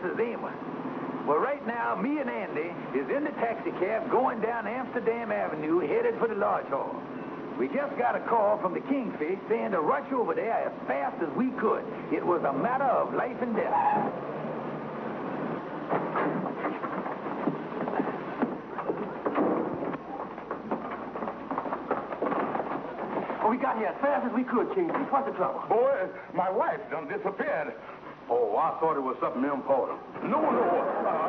this is Amos. Well, right now, me and Andy is in the taxi cab going down Amsterdam Avenue, headed for the Lodge Hall. We just got a call from the Kingfish saying to rush over there as fast as we could. It was a matter of life and death. We got here as fast as we could, Kingfish. What's the trouble? Boy, my wife done disappeared. Oh, I thought it was something important. No.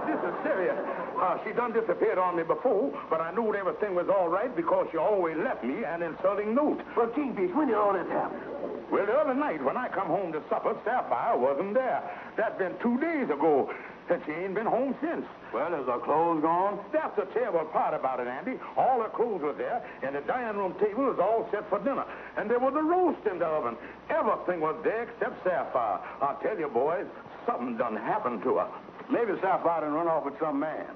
This is serious. She done disappeared on me before, but I knew everything was all right because she always left me an insulting note. Well, Kingfish, when did all this happen? Well, the other night when I come home to supper, Sapphire wasn't there. That's been 2 days ago, and she ain't been home since. Well, is her clothes gone? That's the terrible part about it, Andy. All her clothes were there, and the dining room table was all set for dinner. And there was a roast in the oven. Everything was there except Sapphire. I'll tell you, boys, something done happened to her. Maybe Sapphire done run off with some man.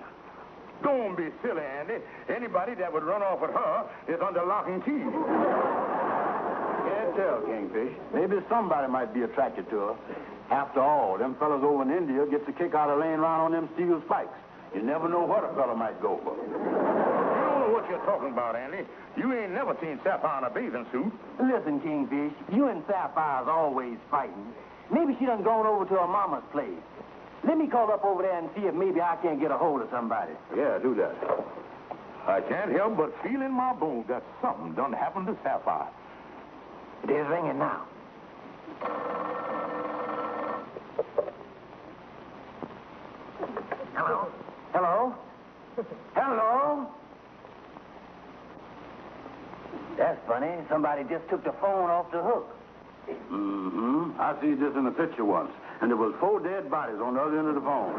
Don't be silly, Andy. Anybody that would run off with her is under lock and key. Can't tell, Kingfish. Maybe somebody might be attracted to her. After all, them fellas over in India gets a kick out of laying around on them steel spikes. You never know what a fella might go for. You don't know what you're talking about, Andy. You ain't never seen Sapphire in a bathing suit. Listen, Kingfish, you and Sapphire's always fighting. Maybe she done gone over to her mama's place. Let me call up over there and see if maybe I can't get a hold of somebody. Yeah, do that. I can't help but feel in my bones that something done happened to Sapphire. It is ringing now. Hello? Hello? Hello? That's funny. Somebody just took the phone off the hook. Mm-hmm. I see this in a picture once, and there was 4 dead bodies on the other end of the phone.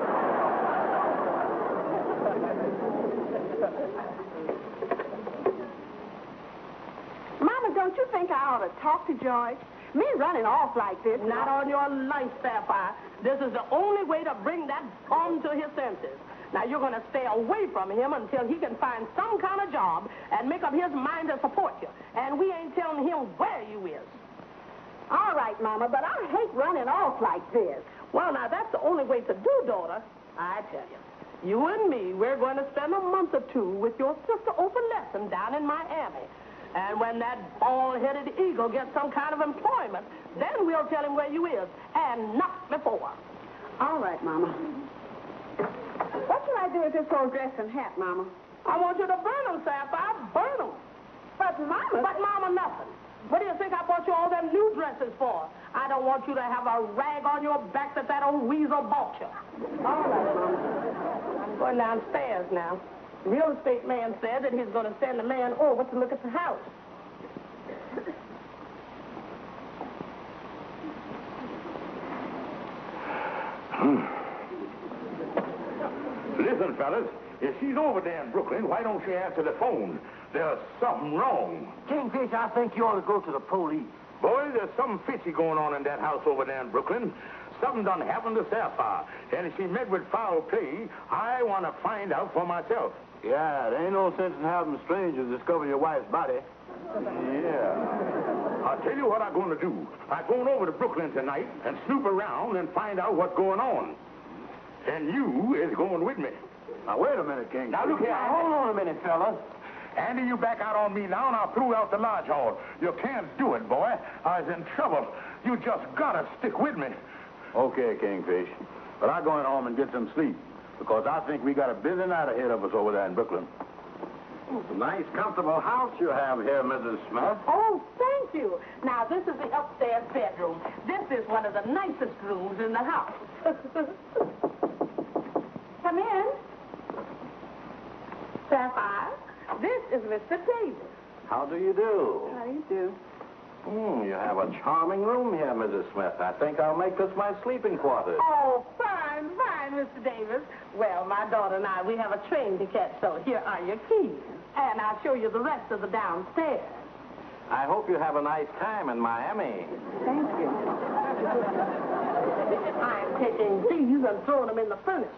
Mama, don't you think I ought to talk to George? Me running off like this. Not on your life, Sapphire. This is the only way to bring that bum to his senses. Now, you're going to stay away from him until he can find some kind of job and make up his mind to support you. And we ain't telling him where you is. All right, Mama, but I hate running off like this. Well, now, that's the only way to do, daughter. I tell you. You and me, we're going to spend a month or 2 with your sister open lesson down in Miami. And when that bald-headed eagle gets some kind of employment, then we'll tell him where you is, and not before. All right, Mama. What should I do with this old dress and hat, Mama? I want you to burn them, Sapphire. Burn them. But, Mama... But, Mama, nothing. What do you think I bought you all them new dresses for? I don't want you to have a rag on your back that old weasel bought you. All right, Mama. I'm going downstairs now. The real estate man said that he's going to send a man over to look at the house. Listen, fellas, if she's over there in Brooklyn, why don't she answer the phone? There's something wrong. Kingfish, I think you ought to go to the police. Boy, there's something fishy going on in that house over there in Brooklyn. Something done happened to Sapphire, and if she met with foul play, I want to find out for myself. Yeah, there ain't no sense in having strangers discover your wife's body. Yeah. I'll tell you what I'm going to do. I'm going over to Brooklyn tonight and snoop around and find out what's going on. And you is going with me. Now, wait a minute, King. Now, look here. Hold on a minute, fellas. Andy, you back out on me now, and I'll throw you out the lodge hall. You can't do it, boy. I was in trouble. You just gotta stick with me. Okay, Kingfish. But I'm going home and get some sleep, because I think we got a busy night ahead of us over there in Brooklyn. Nice, comfortable house you have here, Mrs. Smith. Oh, thank you. Now, this is the upstairs bedroom. This is one of the nicest rooms in the house. Come in. Sapphire, this is Mr. Davis. How do you do? How do you do? You have a charming room here, Mrs. Smith. I think I'll make this my sleeping quarters. Oh, fine, Mr. Davis. Well, my daughter and I, we have a train to catch, so here are your keys. And I'll show you the rest of the downstairs. I hope you have a nice time in Miami. Thank you. I'm taking these and throwing them in the furnace.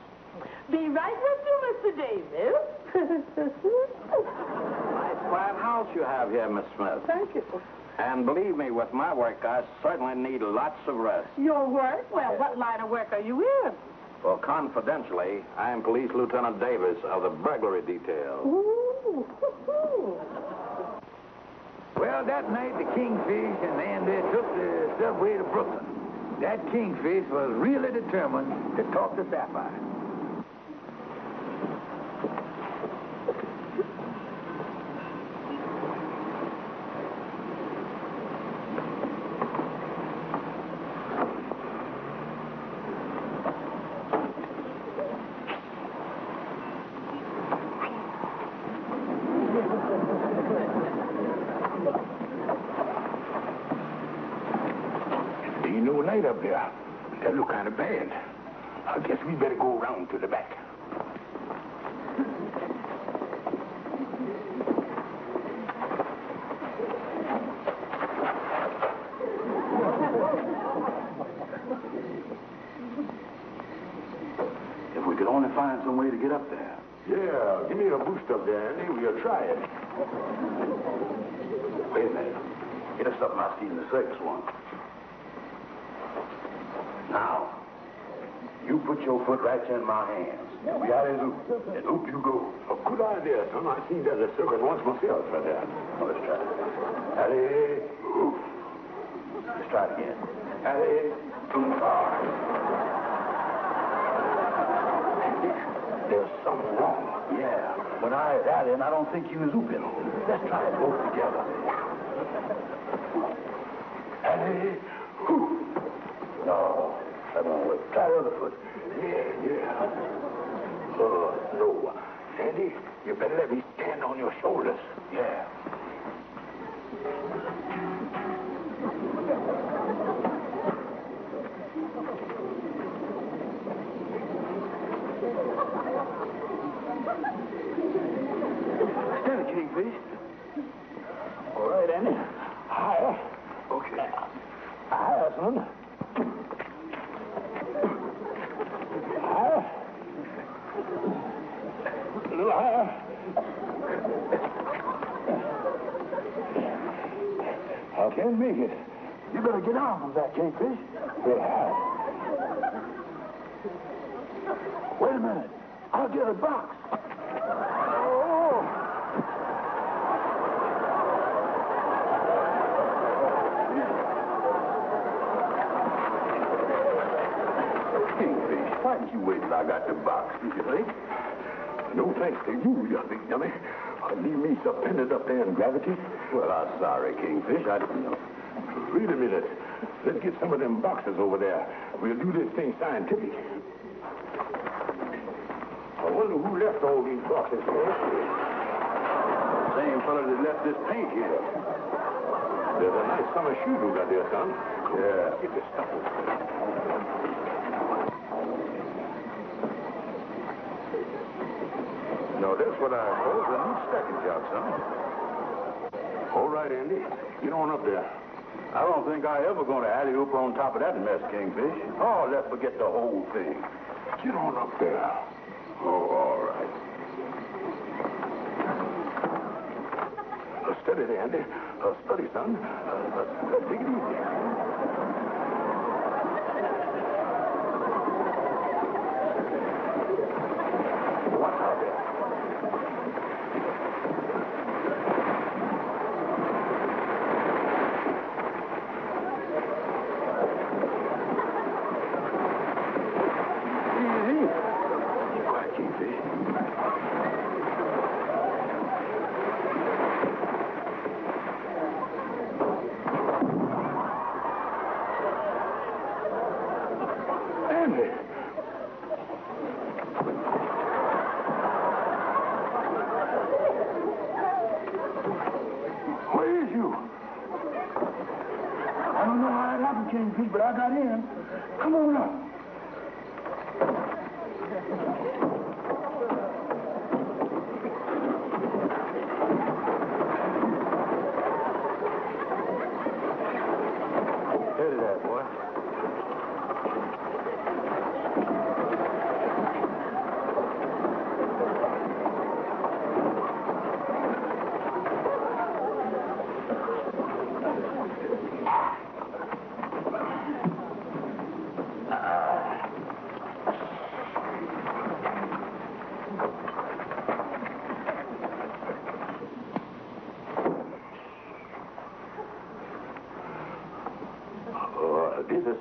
Be right with you, Mr. Davis. Nice quiet house you have here, Miss Smith. Thank you. And believe me, with my work, I certainly need lots of rest. Your work? Well, what line of work are you in? Well, confidentially, I am Police Lieutenant Davis of the burglary detail. Ooh. Well, that night, the Kingfish and Andy took the subway to Brooklyn. That Kingfish was really determined to talk to Sapphire. Ain't no light up there. That look kind of bad. I guess we better go around to the back. If we could only find some way to get up there. Yeah, give me a boost up there, Andy. We'll try it. Wait a minute. Here's something I see in the circus one. Now, you put your foot right in my hands. And we out as oop. And oop you go. A good idea, son. I seen that in the circus once myself right there. Well, let's try it. Alley, oop. Let's try it again. Alley, oop. There's something wrong. Yeah. When I was alley, and I don't think you was ooping. Let's try it both together. Alley, oop. No, that won't work. Try the other foot. Yeah. No. Andy, you better let me stand on your shoulders. Yeah. Steady, Kingfish. All right, Andy. Higher. Okay. Higher, son. Higher. A little higher. I can't make it. You better get on from that, Kingfish. Yeah. Wait a minute. I'll get a box. Oh. Kingfish, why didn't you wait till I got the box, did you think? No thanks to you, you big dummy. Leave me suspended up there in gravity. Well, I'm sorry, Kingfish. I didn't know. Wait a minute. Let's get some of them boxes over there. We'll do this thing scientific. I wonder who left all these boxes here. Same fella that left this paint here. There's a nice summer shoe you got there, son. Yeah. Get this stuff over there. No, that's what I call a neat stacking job, son. All right, Andy. Get on up there. I don't think I ever going to alley-oop on top of that mess, Kingfish. Oh, let's forget the whole thing. Get on up there. Oh, all right. Steady there, Andy. Steady, son. Take it easy. Watch out there. Easy. Be quiet, Kingfish. Andy. Where is you? I don't know how it happened, Kingfish, but I got in. Come on up. Steady there, boy.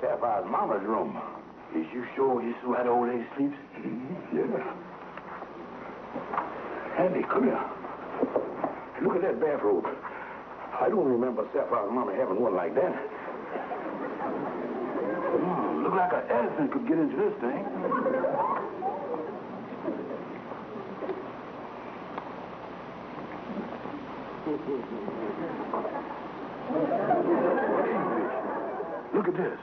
Sapphire's mama's room. Is you sure this is where the old lady sleeps? Yeah. Andy, come here. Look at that bathrobe. I don't remember Sapphire's mama having one like that. Look like an elephant could get into this thing. Look at this.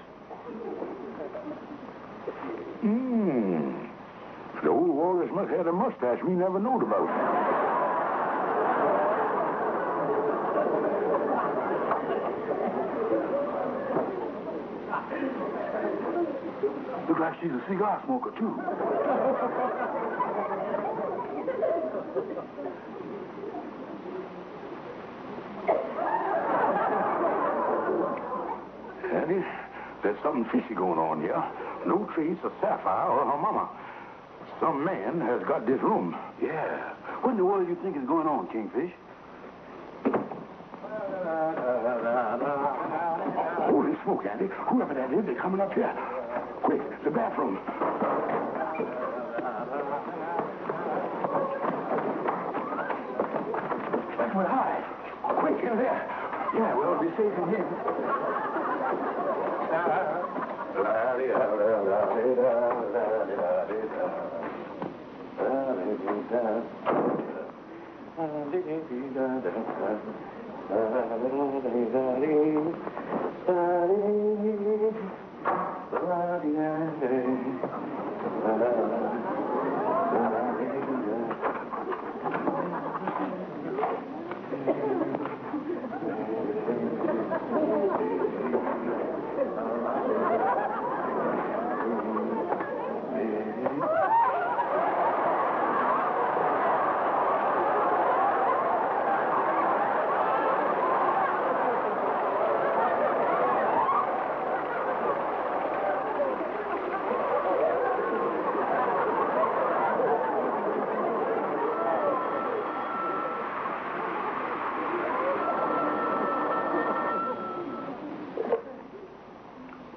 The old walrus must have a mustache we never knowed about. Look like she's a cigar smoker, too. Andy, there's something fishy going on here. No trace of Sapphire or her mama. Some man has got this room. Yeah. What in the world do you think is going on, Kingfish? Holy smoke, Andy. Whoever that is, they're coming up here. Quick, the bathroom. That's where high. Quick, in there. Yeah, we'll be safe in here.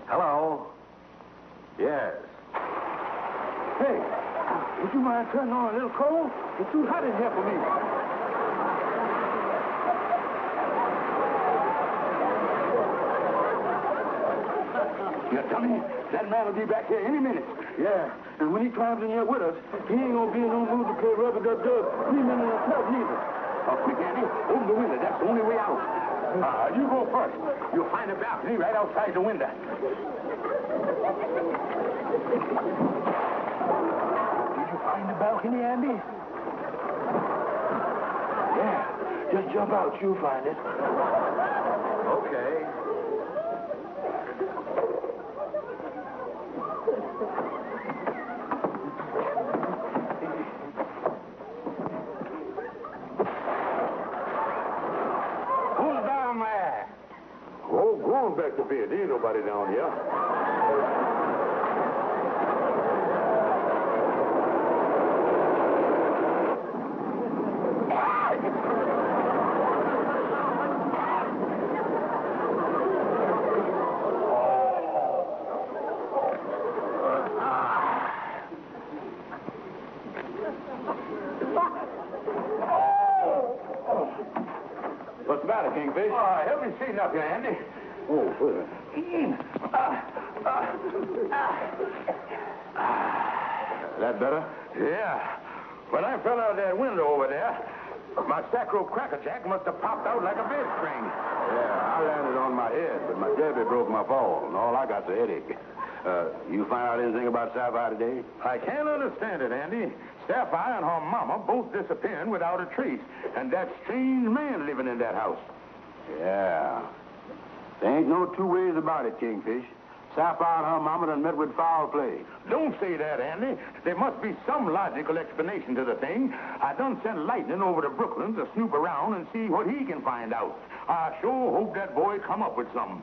Hello? Yes. Hey, would you mind turning on a little cold? It's too hot in here for me. Yeah, Tommy, that man will be back here any minute. Yeah, and when he climbs in here with us, he ain't gonna be in no mood to play rub-a-dub-dub 3 minutes himself neither. Quick, Andy, open the window. That's the only way out. You go first. You'll find a balcony right outside the window. Did you find the balcony, Andy? Yeah, just jump out, you'll find it. Okay. Who's down there? Oh, go on back to bed. There ain't nobody down here. What's the matter, Kingfish? Help me straighten up here, Andy. Oh, good. That better? Yeah. When I fell out of that window over there, my sacro crackerjack must have popped out like a bed string. Yeah, I landed on my head, but my derby broke my fall, and all I got's a headache. You find out anything about Sapphire today? I can't understand it, Andy. Sapphire and her mama both disappearing without a trace, and that strange man living in that house. Yeah. There ain't no two ways about it, Kingfish. Sapphire and her mama done met with foul play. Don't say that, Andy. There must be some logical explanation to the thing. I done sent Lightning over to Brooklyn to snoop around and see what he can find out. I sure hope that boy come up with something.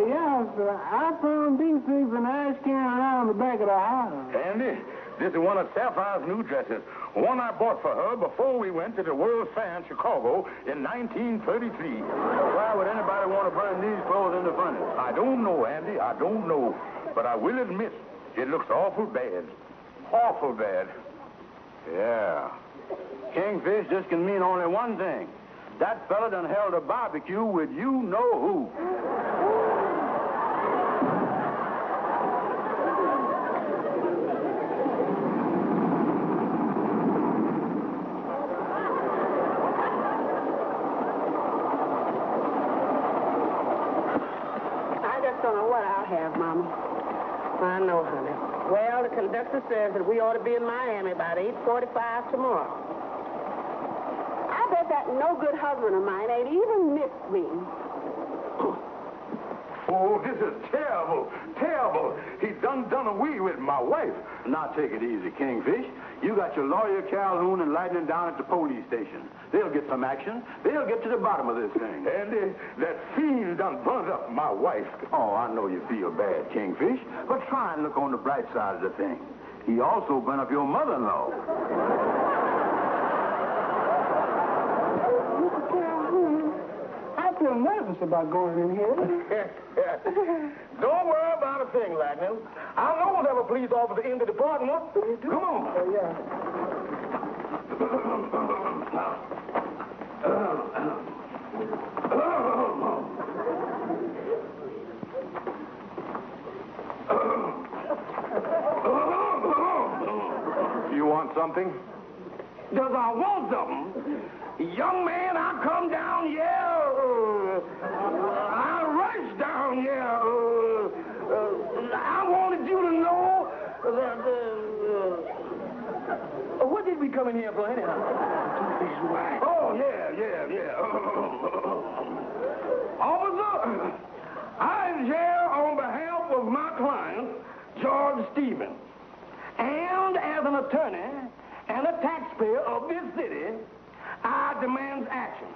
Yes, I found these things in the ash can around the back of the house. Andy, this is one of Sapphire's new dresses. One I bought for her before we went to the World's Fair in Chicago in 1933. Why would anybody want to burn these clothes in the furnace? I don't know, Andy. I don't know. But I will admit, it looks awful bad. Awful bad. Yeah. Kingfish just can mean only one thing. That fella done held a barbecue with you-know-who. I just don't know what I'll have, Mama. I know, honey. Well, the conductor says that we ought to be in Miami about 8:45 tomorrow. I bet that no-good husband of mine ain't even missed me. Oh, this is terrible. Terrible. He done away with my wife. Now, take it easy, Kingfish. You got your lawyer, Calhoun, and Lightning down at the police station. They'll get some action. They'll get to the bottom of this thing. Andy, that fiend done burnt up my wife. Oh, I know you feel bad, Kingfish, but try and look on the bright side of the thing. He also burnt up your mother-in-law. Mr. Calhoun, I feel nervous about going in here. Don't worry about a thing, Lightning. I'll always have a police officer in the department. Come on. Yeah. You want something? Does I want something? Young man, I come down here. I rushed down here. I wanted you to know that. What did we come in here for, anyhow? Oh, yeah. Officer, I'm here on behalf of my client, George Stevens. And as an attorney and a taxpayer of this city, I demand action.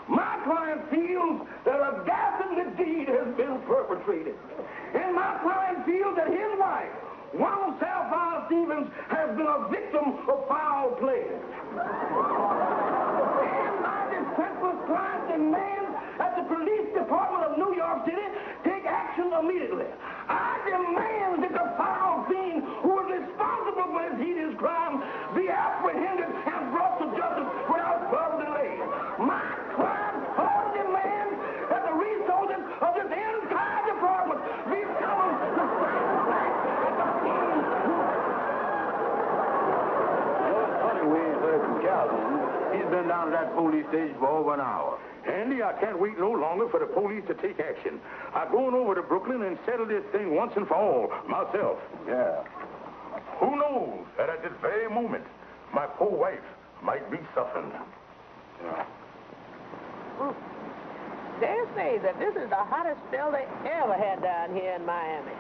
My client feels that a ghastly deed has been perpetrated. And my client feels that his wife, one Sapphire Stevens, has been a victim of foul play. And my defenseless client demands that the police department of New York City take action immediately. I demand that the foul fiend who is responsible for this heinous crime be apprehended and brought to justice without further delay. My client also demands that the resources of this entire department be summoned to We ain't heard from Calhoun. He's been down to that police station for over an hour. Andy, I can't wait no longer for the police to take action. I'm going over to Brooklyn and settle this thing once and for all, myself. Yeah. Who knows that at this very moment, my poor wife might be suffering. Yeah. They say that this is the hottest spell they ever had down here in Miami.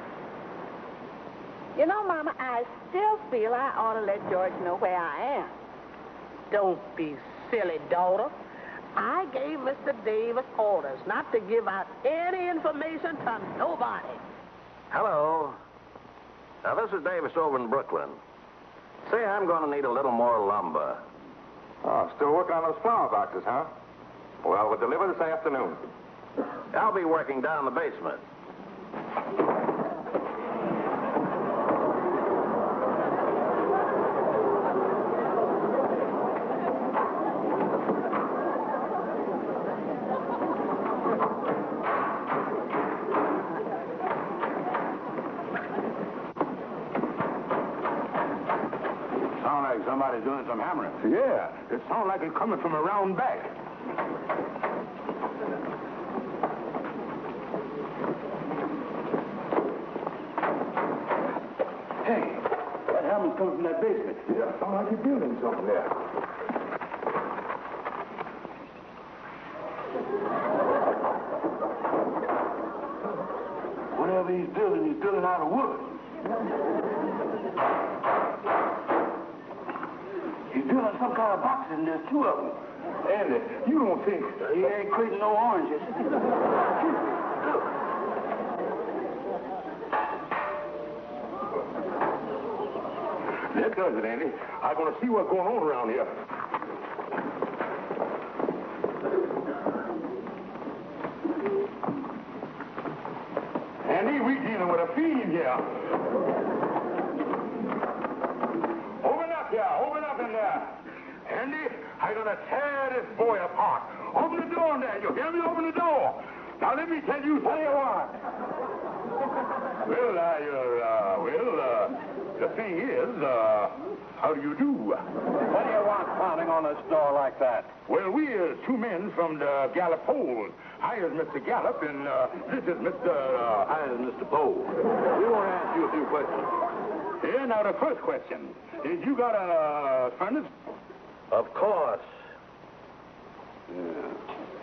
You know, Mama, I still feel I ought to let George know where I am. Don't be silly, daughter. I gave Mr. Davis orders not to give out any information to nobody. Hello. Now, this is Davis over in Brooklyn. Say, I'm going to need a little more lumber. Oh, still working on those flower boxes, huh? Well, we'll deliver this afternoon. I'll be working down the basement. Somebody's doing some hammering. Yeah, it sounds like it's coming from around back. Hey, that hammer's coming from that basement. Yeah, sounds like you're building something there. Whatever he's building out of wood. He's building some kind of boxes, and there's two of them. Andy, you don't think... He ain't quitting no oranges. That does it, Andy. I'm going to see what's going on around here. Andy, we dealing with a fiend here. Open up here. Open up in there. Andy, I'm going to tear this boy apart. Open the door in there. You hear me? Open the door. Now, let me tell you something. What do you want? The thing is, how do you do? What do you want pounding on this door like that? Well, we are two men from the Gallup poll. I is Mr. Gallup, and this is Mr. I is Mr. Poe. We want to ask you a few questions. Here, now, the first question. Did you got a furnace? Of course. Yeah.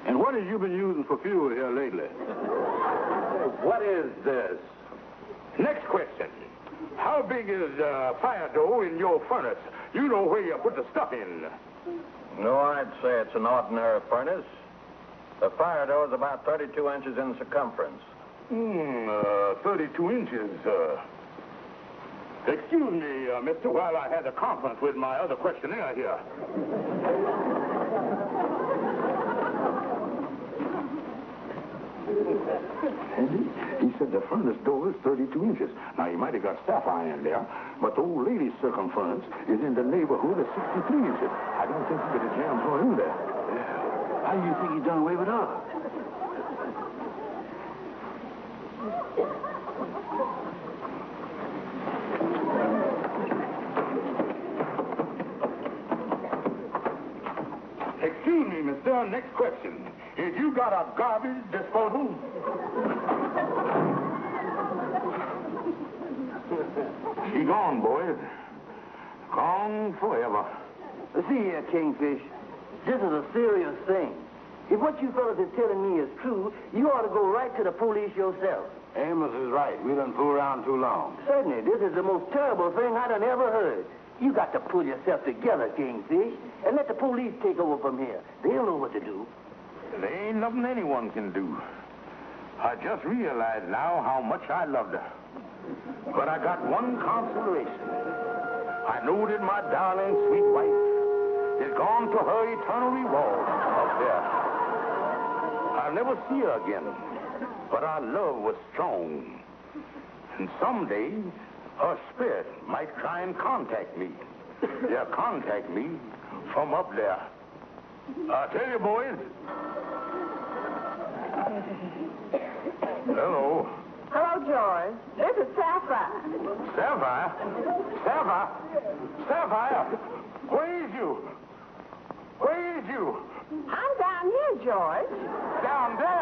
And what have you been using for fuel here lately? What is this? Next question. How big is fire dough in your furnace? You know where you put the stuff in. No, I'd say it's an ordinary furnace. The fire door is about 32 inches in circumference. 32 inches. Excuse me, mister, while I had a conference with my other questionnaire here. Andy, he said the furnace door is 32 inches. Now, he might have got Sapphire in there, but the old lady's circumference is in the neighborhood of 63 inches. I don't think he could have jammed her in there. Yeah. How do you think he done away with her? Excuse me, mister. Next question. If you got a garbage disposal? She gone, boys. Gone forever. See here, Kingfish. This is a serious thing. If what you fellas are telling me is true, you ought to go right to the police yourself. Amos is right. We done fool around too long. Certainly, this is the most terrible thing I done ever heard. You got to pull yourself together, Kingfish, and let the police take over from here. They'll know what to do. There ain't nothing anyone can do. I just realized now how much I loved her. But I got one consolation. I know that my darling, sweet wife is gone to her eternal reward up there. I'll never see her again, but our love was strong. And someday, her spirit might try and contact me. Yeah, contact me from up there. I tell you, boys. Hello. Hello, George. This is Sapphire. Sapphire? Sapphire? Sapphire? Where is you? Where is you? I'm down here, George. Down there?